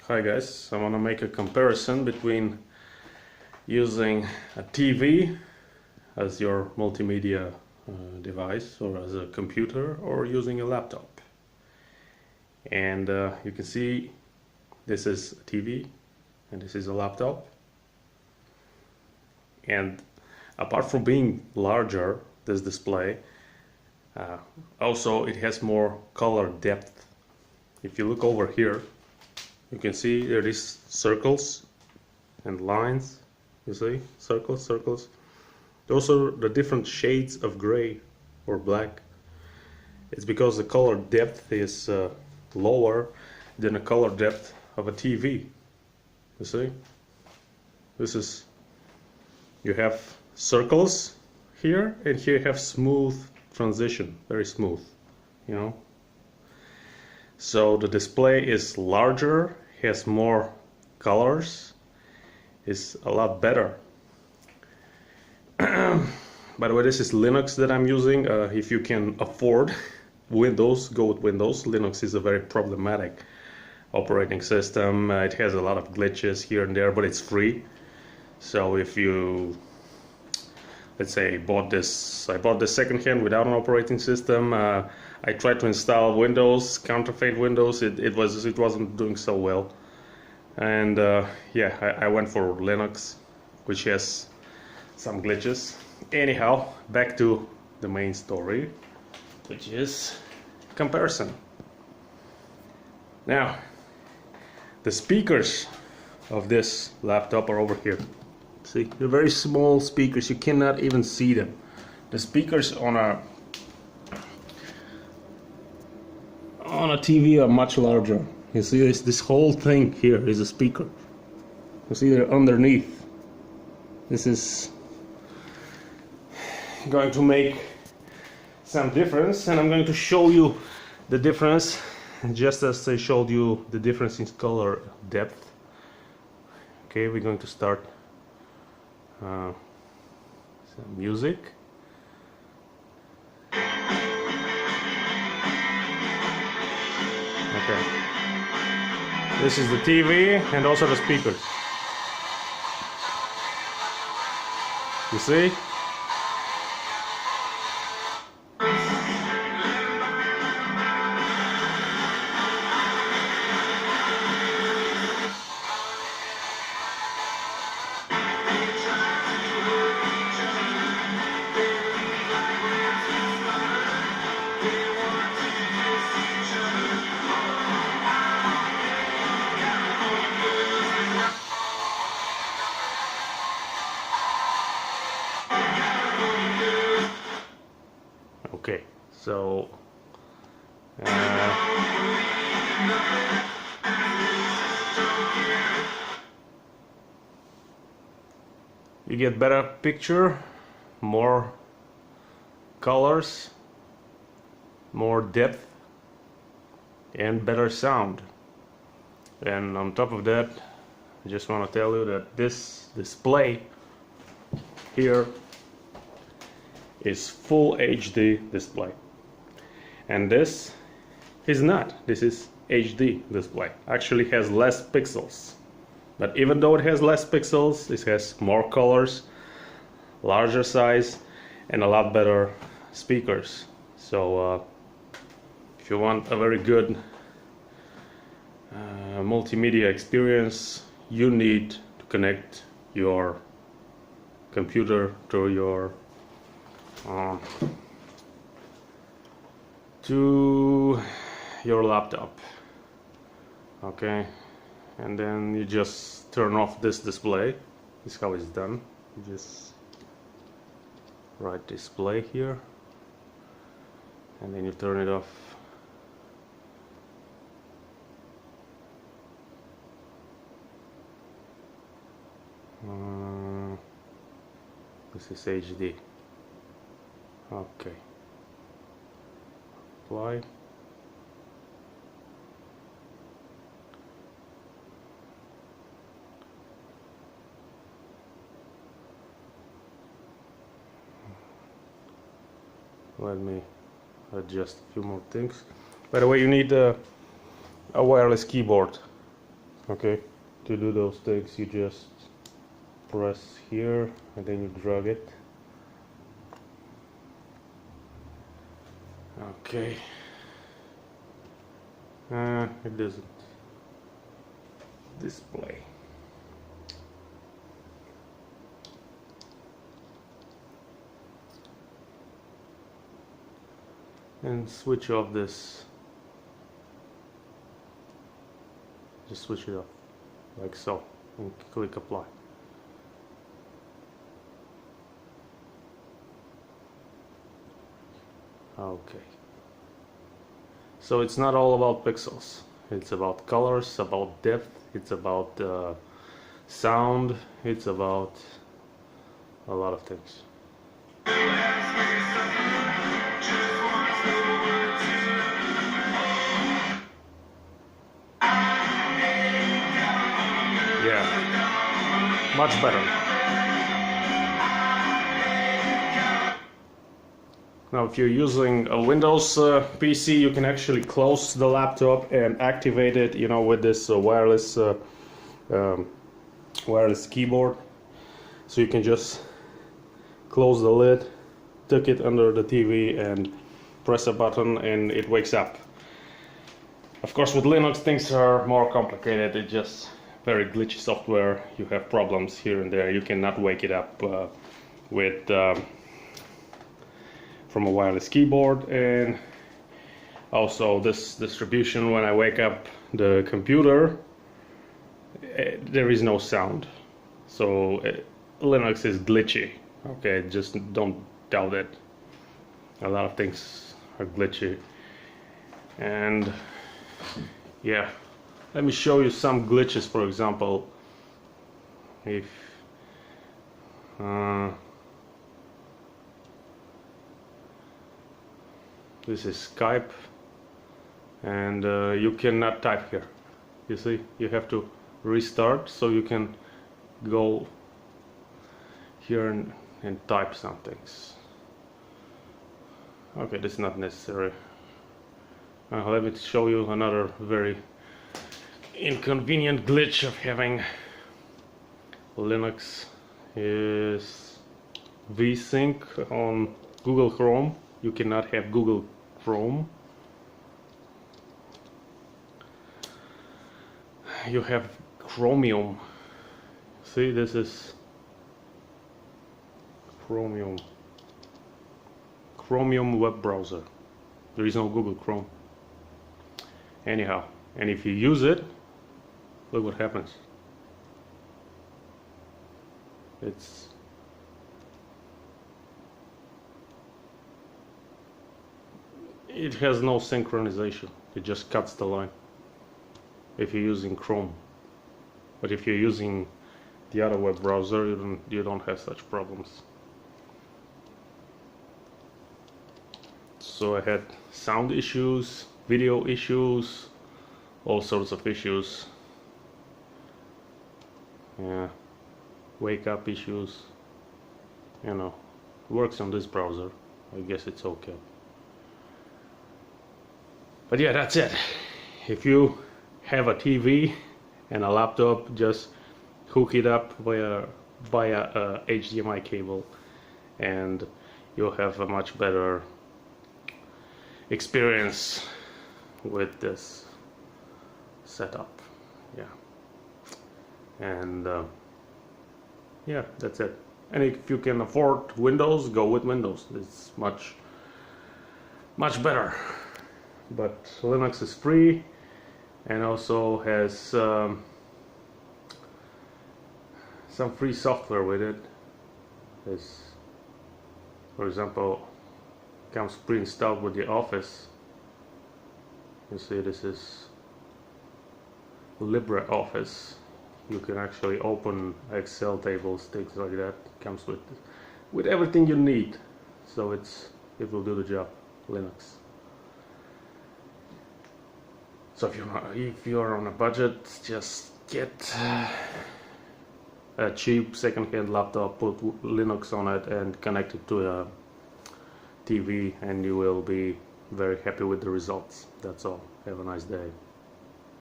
Hi guys, I want to make a comparison between using a TV as your multimedia device or as a computer or using a laptop. And you can see this is a TV and this is a laptop. And apart from being larger, this display, also it has more color depth. If you look over here, you can see there is circles and lines. You see, circles. Those are the different shades of gray or black. It's because the color depth is lower than the color depth of a TV. You see, you have circles here, and here you have smooth transition, very smooth, you know. So the display is larger, has more colors, is a lot better. By the way, this is Linux that I'm using. If you can afford Windows, go with Windows. Linux is a very problematic operating system. It has a lot of glitches here and there, but it's free. So if you, let's say, I bought this secondhand without an operating system. I tried to install Windows, counterfeit Windows. It wasn't doing so well, and yeah, I went for Linux, which has some glitches. Anyhow, back to the main story, which is comparison. Now, the speakers of this laptop are over here. See, they're very small speakers. You cannot even see them. The speakers on a TV are much larger. You see, this whole thing here is a speaker. You see, they're underneath. This is going to make some difference, and I'm going to show you the difference, just as I showed you the difference in color depth. Okay, we're going to start some music. Okay, this is the TV and also the speakers. You see? Okay, so you get better picture, more colors, more depth, and better sound. And on top of that, I just want to tell you that this display here is full HD display, and this is not. This is HD display. Actually has less pixels, but even though it has less pixels, it has more colors, larger size, and a lot better speakers. So if you want a very good multimedia experience, you need to connect your computer to your laptop. Okay, and then you just turn off this display. This is how it's done. You just write display here, and then you turn it off. This is HD. Okay, apply. Let me adjust a few more things. By the way, you need a wireless keyboard Okay, to do those things you just press here and then you drag it. Okay. It doesn't display. And switch off this. Just switch it off, like so, and click apply. Okay. So it's not all about pixels. It's about colors, about depth, it's about sound, it's about a lot of things. Yeah, much better. Now if you're using a Windows PC, you can actually close the laptop and activate it, you know, with this wireless keyboard. So you can just close the lid, tuck it under the TV and press a button and it wakes up. Of course with Linux things are more complicated. It's just very glitchy software. You have problems here and there. You cannot wake it up with from a wireless keyboard. And also this distribution, when I wake up the computer, there is no sound. So Linux is glitchy. Okay, just don't doubt it. A lot of things are glitchy. And yeah, let me show you some glitches. For example, if this is Skype and you cannot type here. You see, you have to restart so you can go here and type some things. Okay, this is not necessary. Let me show you another very inconvenient glitch of having Linux is VSync on Google Chrome. You cannot have Google Chrome. You have Chromium. See, this is Chromium web browser. There is no Google Chrome. Anyhow, and if you use it, look what happens. It has no synchronization. It just cuts the line if you're using Chrome. But if you're using the other web browser, you don't have such problems. So I had sound issues, video issues, all sorts of issues. Yeah, wake up issues. You know, works on this browser. I guess it's okay. But yeah, that's it. If you have a TV and a laptop, just hook it up via a HDMI cable and you'll have a much better experience with this setup. Yeah, and yeah, that's it. And if you can afford Windows, go with Windows. It's much better. But Linux is free and also has some free software with it. For example, comes pre-installed with the Office. You see, this is LibreOffice. You can actually open Excel tables, things like that. It comes with everything you need. So it will do the job. Linux. So if you're on a budget, just get a cheap second-hand laptop, put Linux on it and connect it to a TV and you will be very happy with the results. That's all. Have a nice day.